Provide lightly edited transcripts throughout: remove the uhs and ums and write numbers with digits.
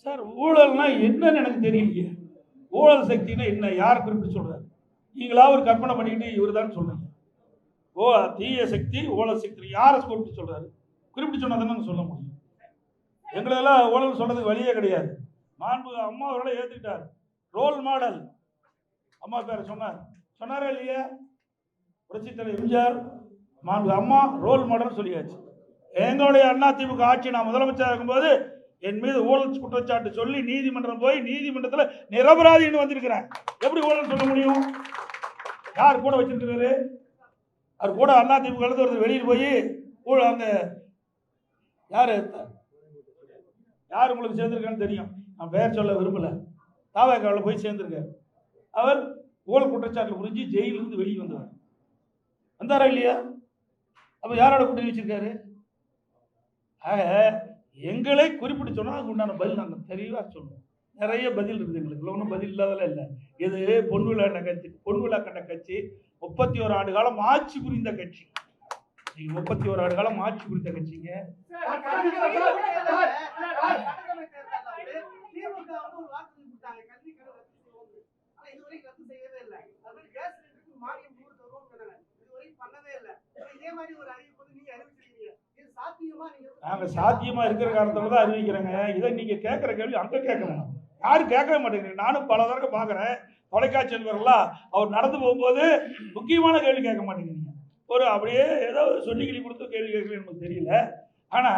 Sir ஊழல்னா என்னன்னு எனக்கு தெரியலையே. ஊழல் சக்தினா என்ன, யார் குறிப்பிட்டு சொல்றாரு? நீங்களா ஒரு கற்பனை பண்ணிட்டு இவர் தான் சொல்றீங்க. தீய சக்தி ஊழல் சக்தி யாரை குறிப்பிட்டு சொல்றாரு? குறிப்பிட்டு சொன்னதானே சொல்ல முடியும். எங்களெல்லாம் ஊழல் சொல்றதுக்கு வழியே கிடையாது. மாண்பு அம்மா அவர்களை ஏத்துக்கிட்டார். ரோல் மாடல் அம்மா பேர் சொன்னாரா இல்லையா? புரட்சித் தலைவர் எம்ஜிஆர் மாண்பு அம்மா ரோல் மாடல் சொல்லியாச்சு. எங்களுடைய அதிமுக ஆட்சி நான் முதலமைச்சர் இருக்கும்போது என் மீது ஊழல் குற்றச்சாட்டு சொல்லி நீதிமன்றம் போய் நீதிமன்றத்தில் நிரபராதின்னு வந்திருக்கிறேன். எப்படி ஊழல் சொல்ல முடியும்? யார் கூட வச்சிருக்கிறாரு? அவர் கூட அதிமுக ஒருத்தர் வெளியில் போய் ஊழல் அந்த யார் உங்களுக்கு சேர்ந்திருக்கான்னு தெரியும். நான் பெயர் சொல்ல விரும்பல. தாவேக்காவில் போய் சேர்ந்திருக்காரு. அவர் ஊழல் குற்றச்சாட்டு புரிஞ்சு ஜெயிலிருந்து வெளியே வந்தவர். வந்தாரா இல்லையா? அப்ப யாரோட கூட்டணி வச்சிருக்காரு? எங்களை குறிப்பிட்டு சொன்னா அதுக்கு உண்டான பதில் நாங்கள் தெளிவா சொல்லுவோம். நிறைய பதில் இருக்குது எங்களுக்கு. ஒன்றும் பதில் இல்லாதெல்லாம் இல்லை. இது பொன்விழா கண்ட கட்சி 31 ஆண்டு காலம் ஆட்சி புரிந்த கட்சி. 31 ஆண்டு காலம் ஆட்சி புரிந்த கட்சிங்க. நாங்க சாத்தியமா இருக்கிற காரணத்துல தான் அறிவிக்கிறேங்க. இதை நீங்க கேட்கிற கேள்வி அங்க கேட்கணும். யாரும் கேட்கவே மாட்டேங்கிறீங்க. நானும் பல தடவை பாக்குறேன் தொலைக்காட்சி நண்பர்கள்லாம் அவர் நடந்து போகும்போது முக்கியமான கேள்வி கேட்க மாட்டேங்கிறீங்க. ஒரு அப்படியே ஏதோ சொல்லிக்கிளி கொடுத்து கேள்வி கேட்கல நமக்கு தெரியல. ஆனா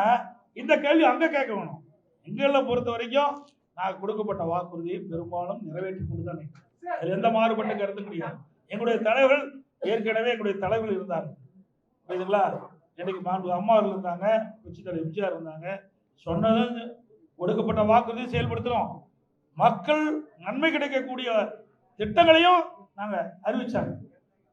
இந்த கேள்வி அங்க கேட்க வேணும். எங்களை பொறுத்த வரைக்கும் நான் கொடுக்கப்பட்ட வாக்குறுதியை பெரும்பாலும் நிறைவேற்றி கொண்டுதான் அது எந்த மாறுபட்ட கருத்து கிடையாது. எங்களுடைய தலைவர்கள் ஏற்கனவே எங்களுடைய தலைவர்கள் இருந்தாங்க. புரியுதுங்களா? இன்னைக்கு மாண்பு அம்மா இருந்தாங்க, புரட்சித் தலைவர் எம்ஜிஆர் இருந்தாங்க. சொன்னது கொடுக்கப்பட்ட வாக்குறுதியை செயல்படுத்துறோம். மக்கள் நன்மை கிடைக்கக்கூடிய திட்டங்களையும் நாங்கள் அறிவிச்சாங்க.